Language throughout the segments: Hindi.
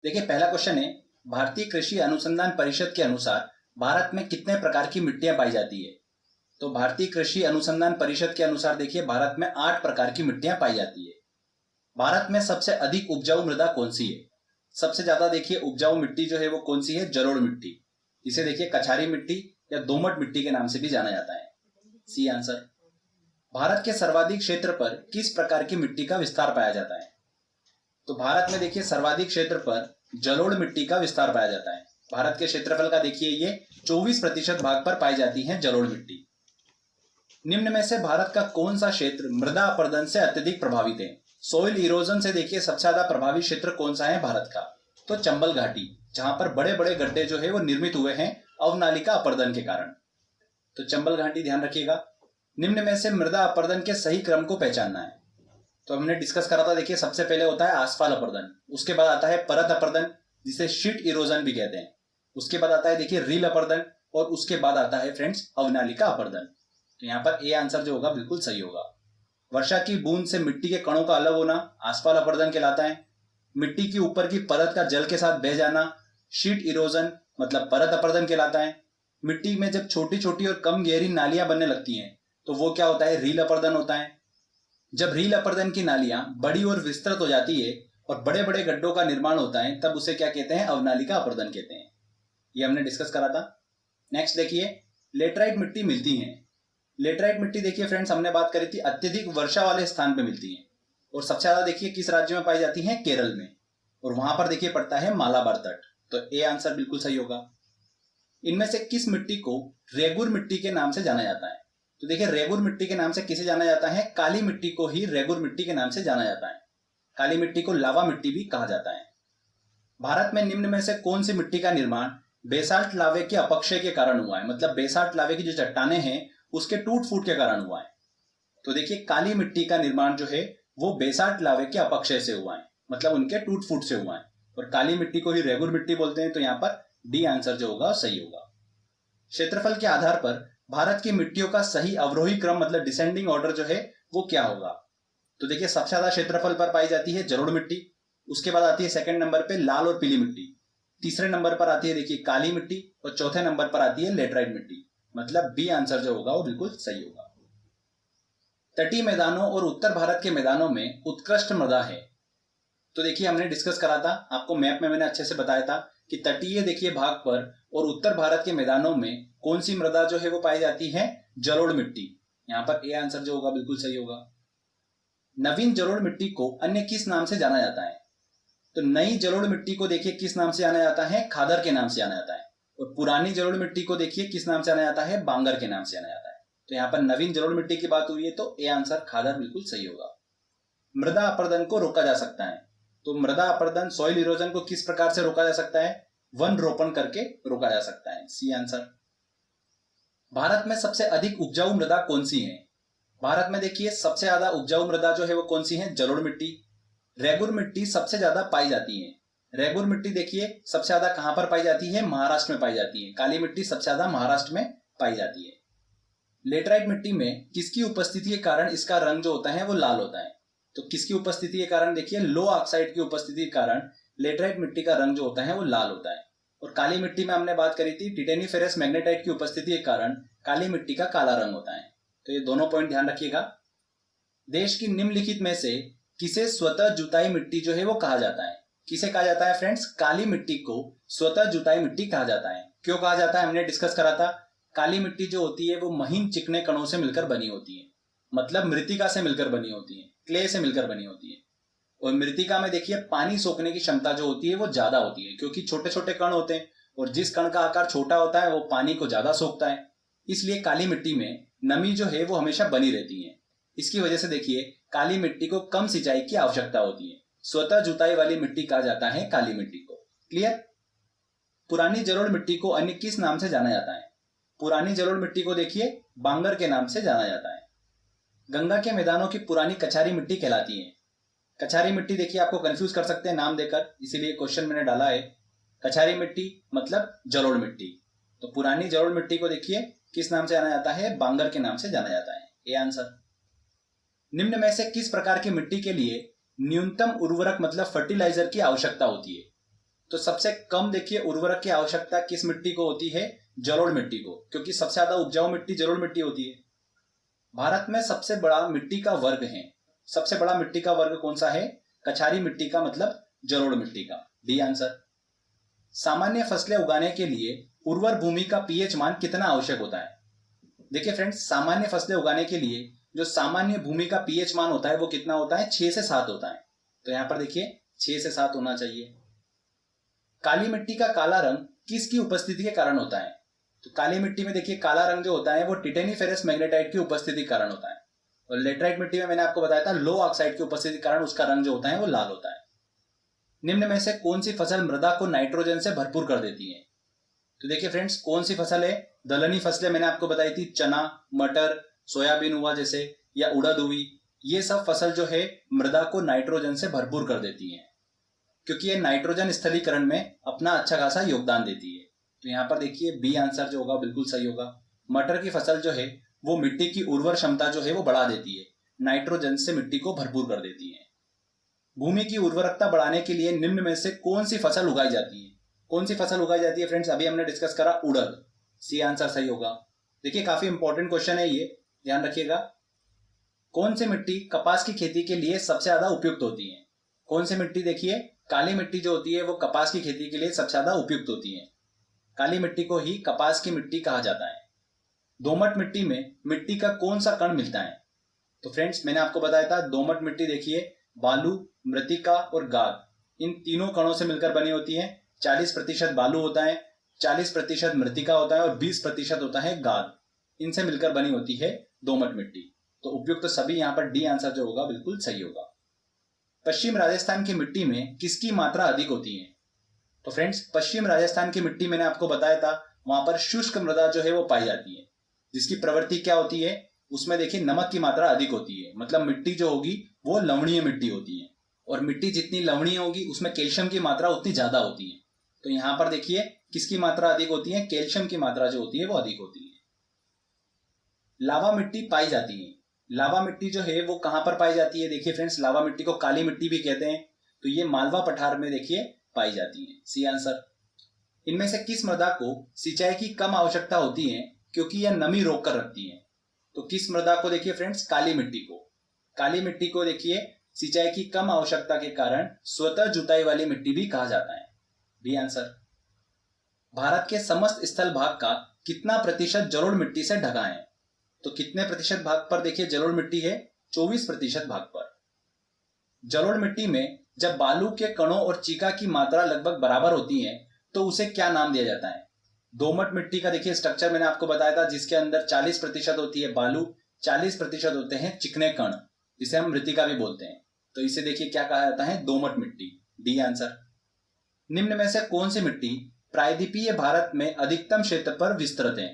देखिए पहला क्वेश्चन है, भारतीय कृषि अनुसंधान परिषद के अनुसार भारत में कितने प्रकार की मिट्टियां पाई जाती है। तो भारतीय कृषि अनुसंधान परिषद के अनुसार देखिए भारत में 8 प्रकार की मिट्टियां पाई जाती है। भारत में सबसे अधिक उपजाऊ मृदा कौन सी है। सबसे ज्यादा देखिए उपजाऊ मिट्टी जो है वो कौन सी है, जलोढ़ मिट्टी। इसे देखिए कछारी मिट्टी या दोमट मिट्टी के नाम से भी जाना जाता है। C answer. भारत के सर्वाधिक क्षेत्र पर किस प्रकार की मिट्टी का विस्तार पाया जाता है। तो भारत में देखिए सर्वाधिक क्षेत्र पर जलोढ़ मिट्टी का विस्तार पाया जाता है। भारत के क्षेत्रफल का देखिए ये 24% भाग पर पाई जाती है जलोढ़ मिट्टी। निम्न में से भारत का कौन सा क्षेत्र मृदा अपरदन से अत्यधिक प्रभावित है। सोइल इरोजन से देखिए सबसे ज्यादा प्रभावित क्षेत्र कौन सा है भारत का। तो चंबल घाटी, जहां पर बड़े बड़े गड्ढे जो है वो निर्मित हुए हैं अवनालिका अपरदन के कारण। तो चंबल घाटी ध्यान रखिएगा। निम्न में से मृदा अपरदन के सही क्रम को पहचानना है। तो हमने डिस्कस करा था, देखिए सबसे पहले होता है आसफाल अपरदन, उसके बाद आता है परत अपरदन जिसे शीट इरोजन भी कहते हैं, उसके बाद आता है देखिए रील अपरदन और उसके बाद आता है फ्रेंड्स अवनालिका अपरदन। तो यहाँ पर ए आंसर जो होगा बिल्कुल सही होगा। वर्षा की बूंद से मिट्टी के कणों का अलग होना आसफाल अपरदन कहलाता है। मिट्टी की ऊपर की परत का जल के साथ बह जाना शीट इरोजन मतलब परत अपरदन कहलाता है। मिट्टी में जब छोटी छोटी और कम गहरी नालियां बनने लगती हैं तो वो क्या होता है, रील अपरदन होता है। जब रील अपरदन की नालियां बड़ी और विस्तृत हो जाती है और बड़े बड़े गड्ढों का निर्माण होता है तब उसे क्या कहते हैं, अवनालिका अपरदन कहते हैं। ये हमने डिस्कस करा था। नेक्स्ट देखिए लेटराइट मिट्टी मिलती है। लेटराइट मिट्टी देखिए फ्रेंड्स हमने बात करी थी अत्यधिक वर्षा वाले स्थान पे मिलती है और सबसे ज्यादा देखिए किस राज्य में पाई जाती है, केरल में, और वहां पर देखिए पड़ता है मालाबार तट। तो ए आंसर बिल्कुल सही होगा। इनमें से किस मिट्टी को रेगुर मिट्टी के नाम से जाना जाता है। तो देखिए रेगुर मिट्टी के नाम से किसे जाना जाता है, काली मिट्टी को ही रेगुर मिट्टी के नाम से जाना जाता है। काली मिट्टी को लावा मिट्टी भी कहा जाता है। भारत में निम्न में से कौन सी मिट्टी का निर्माण बेसाल्ट लावे के अपक्षय के कारण हुआ है, मतलब बेसाल्ट लावे की जो चट्टाने हैं उसके टूट फूट के कारण हुआ है। तो देखिए काली मिट्टी का निर्माण जो है वो बेसाल्ट लावे के अपक्षय से हुआ है, मतलब उनके टूट फूट से हुआ है, और काली मिट्टी को ही रेगुर मिट्टी बोलते हैं। तो यहाँ पर डी आंसर जो होगा सही होगा। क्षेत्रफल के आधार पर भारत की मिट्टियों का सही अवरोही क्रम मतलब डिसेंडिंग ऑर्डर जो है वो क्या होगा। तो देखिए सबसे ज्यादा क्षेत्रफल पर पाई जाती है जलोढ़ मिट्टी, उसके बाद आती है सेकंड नंबर पे लाल और पीली मिट्टी, तीसरे नंबर पर आती है देखिए काली मिट्टी और चौथे नंबर पर आती है लेटराइट मिट्टी, मतलब बी आंसर जो होगा वो बिल्कुल सही होगा। तटीय मैदानों और उत्तर भारत के मैदानों में उत्कृष्ट मृदा है। तो देखिए हमने डिस्कस करा था, आपको मैप में मैंने अच्छे से बताया था कि तटीय देखिए भाग पर और उत्तर भारत के मैदानों में कौन सी मृदा जो है वो पाई जाती है, जलोढ़ मिट्टी। यहाँ पर ए आंसर जो होगा बिल्कुल सही होगा। नवीन जलोढ़ मिट्टी को अन्य किस नाम से जाना जाता है। तो नई जलोढ़ मिट्टी को देखिए किस नाम से जाना जाता है, खादर के नाम से जाना जाता है, और पुरानी जलोढ़ मिट्टी को देखिए किस नाम से जाना जाता है, बांगर के नाम से जाना जाता है। तो यहाँ पर नवीन जलोढ़ मिट्टी की बात हुई है तो ए आंसर खादर बिल्कुल सही होगा। मृदा अपरदन को रोका जा सकता है। तो मृदा अपरदन सॉइल इरोजन को किस प्रकार से रोका जा सकता है, वन रोपण करके रोका जा सकता है। C answer. भारत में सबसे अधिक उपजाऊ मृदा कौन सी है। भारत में देखिए सबसे ज्यादा उपजाऊ मृदा जो है वो कौन सी है, जलोढ़ मिट्टी। रेगुर मिट्टी सबसे ज्यादा पाई जाती है। रेगुर मिट्टी देखिए सबसे ज्यादा कहां पर पाई जाती है, महाराष्ट्र में पाई जाती है। काली मिट्टी सबसे ज्यादा महाराष्ट्र में पाई जाती है। लेटराइट मिट्टी में किसकी उपस्थिति के कारण इसका रंग जो होता है वो लाल होता है। तो किसकी उपस्थिति के कारण, देखिए लो ऑक्साइड की उपस्थिति के कारण लेटराइट मिट्टी का रंग जो होता है वो लाल होता है। और काली मिट्टी में हमने बात करी थी टिटेनिफेरस मैग्नेटाइट की उपस्थिति के कारण काली मिट्टी का काला रंग होता है। तो ये दोनों पॉइंट ध्यान रखिएगा। देश की निम्नलिखित में से किसे स्वतः जुताई मिट्टी जो है वो कहा जाता है। किसे कहा जाता है फ्रेंड्स, काली मिट्टी को स्वतः जुताई मिट्टी कहा जाता है। क्यों कहा जाता है, हमने डिस्कस करा था। काली मिट्टी जो होती है वो महीन चिकने कणों से मिलकर बनी होती है, मतलब मृतिका से मिलकर बनी होती है, क्ले से मिलकर बनी होती है। और मृतिका में देखिए पानी सोखने की क्षमता जो होती है वो ज्यादा होती है, क्योंकि छोटे छोटे कण होते हैं और जिस कण का आकार छोटा होता है वो पानी को ज्यादा सोखता है। इसलिए काली मिट्टी में नमी जो है वो हमेशा बनी रहती है। इसकी वजह से देखिए काली मिट्टी को कम सिंचाई की आवश्यकता होती है। स्वतः जुताई वाली मिट्टी कहा जाता है काली मिट्टी को। क्लियर। पुरानी जलोढ़ मिट्टी को अन्य किस नाम से जाना जाता है। पुरानी जलोढ़ मिट्टी को देखिए बांगर के नाम से जाना जाता है। गंगा के मैदानों की पुरानी कछारी मिट्टी कहलाती है। कछारी मिट्टी देखिए आपको कंफ्यूज कर सकते हैं नाम देकर, इसीलिए क्वेश्चन मैंने डाला है। कछारी मिट्टी मतलब जलोढ़ मिट्टी। तो पुरानी जलोढ़ मिट्टी को देखिए किस नाम से जाना जाता है, बांगर के नाम से जाना जाता है। A answer. निम्न में से किस प्रकार की मिट्टी के लिए न्यूनतम उर्वरक मतलब फर्टिलाइजर की आवश्यकता होती है। तो सबसे कम देखिए उर्वरक की आवश्यकता किस मिट्टी को होती है? जलोढ़ मिट्टी को, क्योंकि सबसे ज्यादा उपजाऊ मिट्टी जलोढ़ मिट्टी होती है। भारत में सबसे बड़ा मिट्टी का वर्ग है, सबसे बड़ा मिट्टी का वर्ग कौन सा है? कछारी मिट्टी का, मतलब जलोढ़ मिट्टी का। D answer. सामान्य फसलें उगाने के लिए उर्वर भूमि का पीएच मान कितना आवश्यक होता है? देखिए फ्रेंड्स, सामान्य फसलें उगाने के लिए जो सामान्य भूमि का पीएच मान होता है वो कितना होता है? 6 से 7 होता है। तो यहां पर देखिए 6 से 7 होना चाहिए। काली मिट्टी का काला रंग किसकी उपस्थिति के कारण होता है? तो काली मिट्टी में देखिए काला रंग जो होता है वो टिटेनीफेरस मैग्नेटाइट की उपस्थिति के कारण होता है। और लेटराइट मिट्टी में मैंने आपको बताया था लो ऑक्साइड की उपस्थिति के कारण उसका रंग जो होता है वो लाल होता है। निम्न में से कौन सी फसल मृदा को नाइट्रोजन से भरपूर कर देती है? तो देखिए फ्रेंड्स, कौन सी फसल है? दलहनी फसलें मैंने आपको बताई थी, चना, मटर, सोयाबीन हुआ जैसे, या उड़द हुई। ये सब फसल जो है मृदा को नाइट्रोजन से भरपूर कर देती है, क्योंकि ये नाइट्रोजन स्थलीकरण में अपना अच्छा खासा योगदान देती है। तो यहाँ पर देखिए बी आंसर जो होगा बिल्कुल सही होगा। मटर की फसल जो है वो मिट्टी की उर्वर क्षमता जो है वो बढ़ा देती है, नाइट्रोजन से मिट्टी को भरपूर कर देती है। भूमि की उर्वरकता बढ़ाने के लिए निम्न में से कौन सी फसल उगाई जाती है? कौन सी फसल उगाई जाती है फ्रेंड्स? अभी हमने डिस्कस करा उड़द। सी आंसर सही होगा। देखिए काफी इंपॉर्टेंट क्वेश्चन है ये, ध्यान रखिएगा। कौन सी मिट्टी कपास की खेती के लिए सबसे ज्यादा उपयुक्त होती है? कौन सी मिट्टी? देखिए काली मिट्टी जो होती है वो कपास की खेती के लिए सबसे ज्यादा उपयुक्त होती है। काली मिट्टी को ही कपास की मिट्टी कहा जाता है। दोमट मिट्टी में मिट्टी का कौन सा कण मिलता है? तो फ्रेंड्स मैंने आपको बताया था दोमट मिट्टी देखिए बालू, मृतिका और गाद, इन तीनों कणों से मिलकर बनी होती है। 40% बालू होता है, 40% मृतिका होता है और 20% होता है गाद। इनसे मिलकर बनी होती है दोमट मिट्टी। तो उपयुक्त सभी यहाँ पर डी आंसर जो होगा बिल्कुल सही होगा। पश्चिम राजस्थान की मिट्टी में किसकी मात्रा अधिक होती है? तो फ्रेंड्स पश्चिम राजस्थान की मिट्टी मैंने आपको बताया था वहां पर शुष्क मृदा जो है वो पाई जाती है, जिसकी प्रवृत्ति क्या होती है? उसमें देखिए नमक की मात्रा अधिक होती है, मतलब मिट्टी जो होगी वो लवणीय मिट्टी होती है। और मिट्टी जितनी लवणीय होगी उसमें कैल्शियम की मात्रा उतनी ज्यादा होती है। तो यहाँ पर देखिए किसकी मात्रा अधिक होती है? कैल्शियम की मात्रा जो होती है वो अधिक होती है। लावा मिट्टी पाई जाती है। लावा मिट्टी जो है वो कहां पर पाई जाती है? देखिए फ्रेंड्स, लावा मिट्टी को काली मिट्टी भी कहते हैं। तो ये मालवा पठार में देखिए पाई जाती है। C answer. इनमें से किस मृदा को सिंचाई की कम आवश्यकता होती है क्योंकि यह नमी रोक कर रखती है? तो किस मृदा को? देखिए फ्रेंड्स काली मिट्टी को। काली मिट्टी को देखिए सिंचाई की कम आवश्यकता के कारण स्वतः जुताई वाली मिट्टी भी कहा जाता है। B answer. भारत के समस्त स्थल भाग का कितना प्रतिशत जलोढ़ मिट्टी से ढका है? तो कितने प्रतिशत भाग पर देखिए जलोढ़ मिट्टी है? 24% भाग पर। जलोढ़ मिट्टी में जब बालू के कणों और चीका की मात्रा लगभग बराबर होती है तो उसे क्या नाम दिया जाता है? दोमट मिट्टी का देखिए स्ट्रक्चर मैंने आपको बताया था, जिसके अंदर 40% होती है बालू, 40% होते हैं चिकने कण, जिसे हम मृतिका भी बोलते हैं। तो इसे देखिए क्या कहा जाता है? दोमट मिट्टी। D answer. निम्न में से कौन सी मिट्टी प्रायद्वीपीय भारत में अधिकतम क्षेत्र पर विस्तृत है?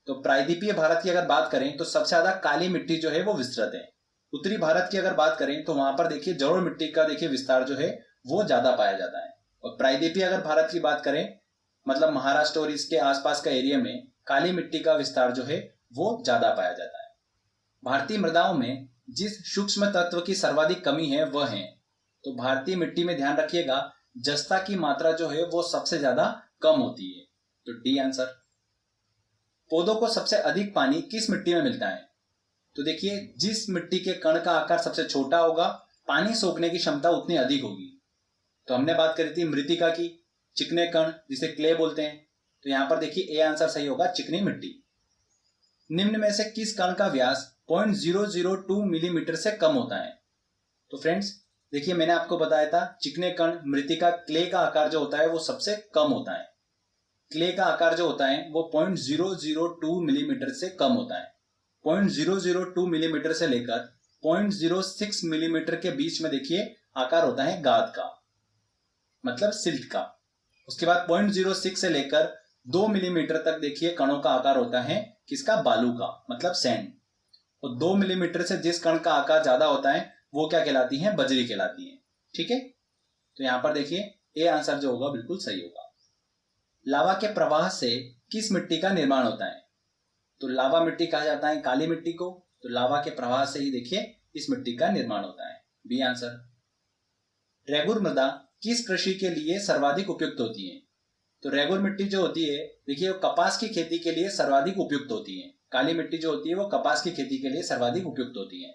तो प्रायद्वीपीय भारत की अगर बात करें तो सबसे ज्यादा काली मिट्टी जो है वो विस्तृत है। उत्तरी भारत की अगर बात करें तो वहां पर देखिए जलोढ़ मिट्टी का देखिए विस्तार जो है वो ज्यादा पाया जाता है। और प्रायद्वीपीय अगर भारत की बात करें, मतलब महाराष्ट्र और इसके आसपास का एरिया में काली मिट्टी का विस्तार जो है वो ज्यादा पाया जाता है। भारतीय मृदाओं में जिस सूक्ष्म तत्व की सर्वाधिक कमी है वह है? तो भारतीय मिट्टी में ध्यान रखिएगा जस्ता की मात्रा जो है वो सबसे ज्यादा कम होती है। तो डी आंसर। पौधों को सबसे अधिक पानी किस मिट्टी में मिलता है? तो देखिए जिस मिट्टी के कण का आकार सबसे छोटा होगा पानी सोखने की क्षमता उतनी अधिक होगी। तो हमने बात करी थी मृतिका की, चिकने कण जिसे क्ले बोलते हैं। तो यहां पर देखिए ए आंसर सही होगा, चिकनी मिट्टी। निम्न में से किस कण का व्यास 0.002 मिलीमीटर से कम होता है? तो फ्रेंड्स देखिए मैंने आपको बताया था चिकने कण मृतिका क्ले का आकार जो होता है वो सबसे कम होता है। क्ले का आकार जो होता है वो 0.002 मिलीमीटर से कम होता है। 0.002 मिलीमीटर से लेकर 0.06 मिलीमीटर के बीच में देखिए आकार होता है गाद का, मतलब सिल्ट का। उसके बाद 0.06 से लेकर 2 मिलीमीटर तक देखिए कणों का आकार होता है किसका? बालू का, मतलब सैंड। और 2 मिलीमीटर से जिस कण का आकार ज्यादा होता है वो क्या कहलाती है? बजरी कहलाती है। ठीक है, तो यहां पर देखिए ए आंसर जो होगा बिल्कुल सही होगा। लावा के प्रवाह से किस मिट्टी का निर्माण होता है? तो लावा मिट्टी कहा जाता है काली मिट्टी को। तो लावा के प्रवाह से ही देखिए इस मिट्टी का निर्माण होता है। B answer. रेगुर मृदा किस कृषि के लिए सर्वाधिक उपयुक्त होती है? तो रेगुर मिट्टी जो होती है देखिए वो कपास की खेती के लिए सर्वाधिक उपयुक्त होती है। काली मिट्टी जो होती है वो कपास की खेती के लिए सर्वाधिक उपयुक्त होती है।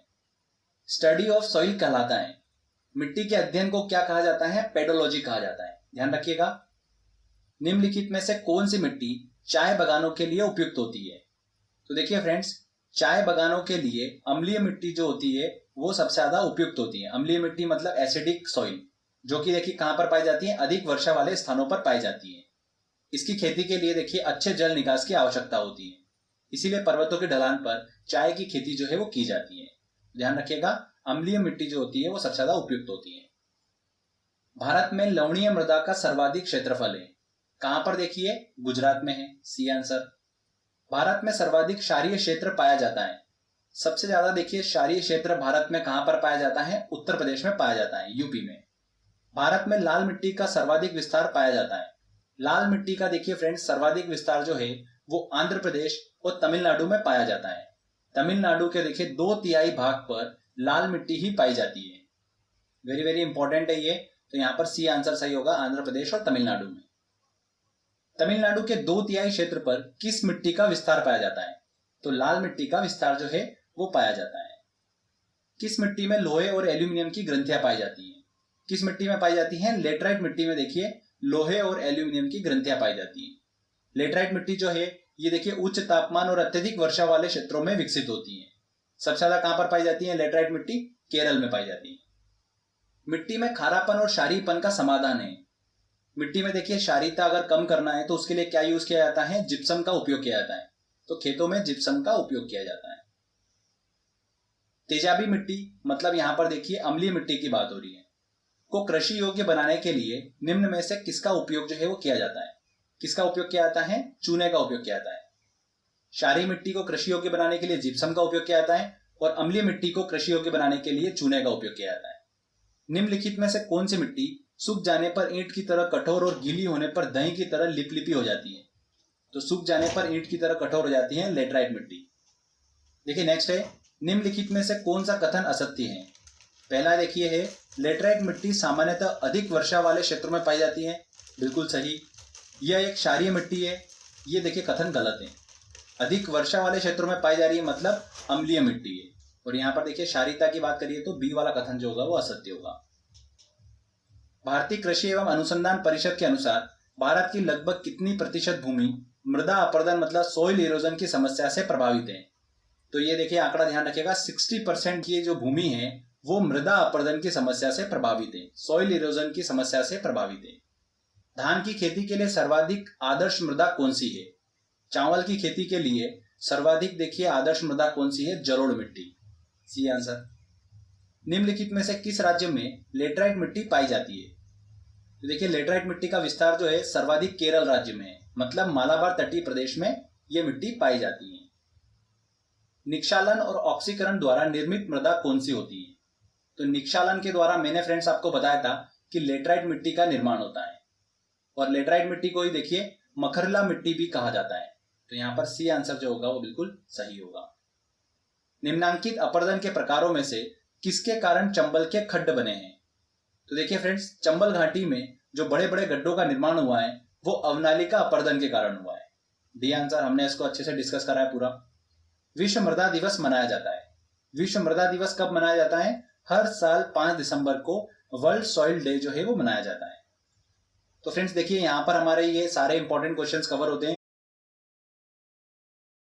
स्टडी ऑफ सॉइल कहलाता है। मिट्टी के अध्ययन को क्या कहा जाता है? पेडोलॉजी कहा जाता है। ध्यान रखिएगा। निम्नलिखित में से कौन सी मिट्टी चाय बागानों के लिए उपयुक्त होती है? तो देखिए फ्रेंड्स, चाय बागानों के लिए अम्लीय मिट्टी जो होती है वो सबसे ज्यादा उपयुक्त होती है। अम्लीय मिट्टी मतलब एसिडिक सॉइल, जो कि देखिए कहां पर पाई जाती है? अधिक वर्षा वाले स्थानों पर पाई जाती है। इसकी खेती के लिए देखिए अच्छे जल निकास की आवश्यकता होती है, इसीलिए पर्वतों की ढलान पर चाय की खेती जो है वो की जाती है। ध्यान रखिएगा, अम्लीय मिट्टी जो होती है वो सबसे ज्यादा उपयुक्त होती है। भारत में लवणीय मृदा का सर्वाधिक क्षेत्रफल है। कहां पर देखिए? गुजरात में है, सी आंसर। भारत में सर्वाधिक क्षारीय क्षेत्र पाया जाता है। सबसे ज्यादा देखिए क्षारीय क्षेत्र भारत में कहां पर पाया जाता है? उत्तर प्रदेश में पाया जाता है, यूपी में। भारत में लाल मिट्टी का सर्वाधिक विस्तार पाया जाता है। लाल मिट्टी का देखिए फ्रेंड्स सर्वाधिक विस्तार जो है वो आंध्र प्रदेश और तमिलनाडु में पाया जाता है। तमिलनाडु के देखिए 2/3 भाग पर लाल मिट्टी ही पाई जाती है। वेरी वेरी इंपॉर्टेंट है ये, तो यहाँ पर सी आंसर सही होगा, आंध्र प्रदेश और तमिलनाडु में। तमिलनाडु के 2/3 क्षेत्र पर किस मिट्टी का विस्तार पाया जाता है? तो लाल मिट्टी का विस्तार जो है वो पाया जाता है। किस मिट्टी में लोहे और एल्यूमिनियम की ग्रंथियां पाई जाती है? किस मिट्टी में पाई जाती है? लेटराइट मिट्टी में देखिए लोहे और एल्यूमिनियम की ग्रंथियां पाई जाती हैं। लेटराइट मिट्टी जो है ये देखिए उच्च तापमान और अत्यधिक वर्षा वाले क्षेत्रों में विकसित होती है। सबसे ज्यादा कहां पर पाई जाती है लेटराइट मिट्टी? केरल में पाई जाती है। मिट्टी में खारापन और क्षारीयपन का समाधान है। मिट्टी में देखिए क्षारीयता अगर कम करना है तो उसके लिए क्या यूज किया जाता है? जिप्सम का उपयोग किया जाता है। तो खेतों में जिप्सम का उपयोग किया जाता है। तेजाबी मिट्टी मतलब यहां पर देखिए अम्लीय मिट्टी की बात हो रही है, को कृषि योग्य बनाने के लिए निम्न में से किसका उपयोग जो है वो किया जाता है? किसका उपयोग किया जाता है? चूने का उपयोग किया जाता है। क्षारीय मिट्टी को कृषि योग्य बनाने के लिए जिप्सम का उपयोग किया जाता है और अम्लीय मिट्टी को कृषि योग्य बनाने के लिए चूने का उपयोग किया जाता है। निम्नलिखित में से कौन सी मिट्टी सूख जाने पर ईंट की तरह कठोर और गीली होने पर दही की तरह लिपलिपी हो जाती है? तो सूख जाने पर ईंट की तरह कठोर हो जाती है लेटराइट मिट्टी। देखिए नेक्स्ट है, निम्नलिखित में से कौन सा कथन असत्य है? पहला देखिए है लेटराइट मिट्टी सामान्यतः अधिक वर्षा वाले क्षेत्रों में पाई जाती है, बिल्कुल सही। यह एक क्षारीय मिट्टी है, ये देखिए कथन गलत है। अधिक वर्षा वाले क्षेत्रों में पाई जा रही है मतलब अम्लीय मिट्टी है। और यहाँ पर देखिए क्षारीयता की बात करिए तो बी वाला कथन जो होगा वो असत्य होगा। भारतीय कृषि एवं अनुसंधान परिषद के अनुसार भारत की लगभग कितनी प्रतिशत भूमि मृदा अपरदन मतलब सॉइल इरोजन की समस्या से प्रभावित है? तो ये देखिए आंकड़ा ध्यान रखिएगा, 60% की जो भूमि है वो मृदा अपरदन की समस्या से प्रभावित है, सॉइल इरोजन की समस्या से प्रभावित है। धान की खेती के लिए सर्वाधिक आदर्श मृदा कौन सी है? चावल की खेती के लिए सर्वाधिक देखिए आदर्श मृदा कौन सी है? जलोढ़ मिट्टी, सी आंसर। निम्नलिखित में से किस राज्य में लेटराइट मिट्टी पाई जाती है? तो देखिए लेटराइट मिट्टी का विस्तार जो है सर्वाधिक केरल राज्य में है, मतलब मालाबार तटीय प्रदेश में यह मिट्टी पाई जाती है। निक्षालन और ऑक्सीकरण द्वारा निर्मित मृदा कौन सी होती है? तो निक्षालन के द्वारा मैंने फ्रेंड्स आपको बताया था कि लेटराइट मिट्टी का निर्माण होता है और लेटराइट मिट्टी को ही देखिए मखरला मिट्टी भी कहा जाता है। तो यहाँ पर सी आंसर जो होगा वो बिल्कुल सही होगा। निम्नांकित अपरदन के प्रकारों में से किसके कारण चंबल के खड्ड बने हैं? तो देखिए फ्रेंड्स, चंबल घाटी में जो बड़े बड़े गड्ढों का निर्माण हुआ है वो अवनालिका अपरदन के कारण हुआ है। डी आंसर, हमने इसको अच्छे से डिस्कस करा है पूरा। विश्व मृदा दिवस मनाया जाता है। विश्व मृदा दिवस कब मनाया जाता है? हर साल 5 दिसंबर को वर्ल्ड सॉइल डे जो है वो मनाया जाता है। तो फ्रेंड्स देखिए यहाँ पर हमारे ये सारे इंपॉर्टेंट क्वेश्चंस कवर होते हैं।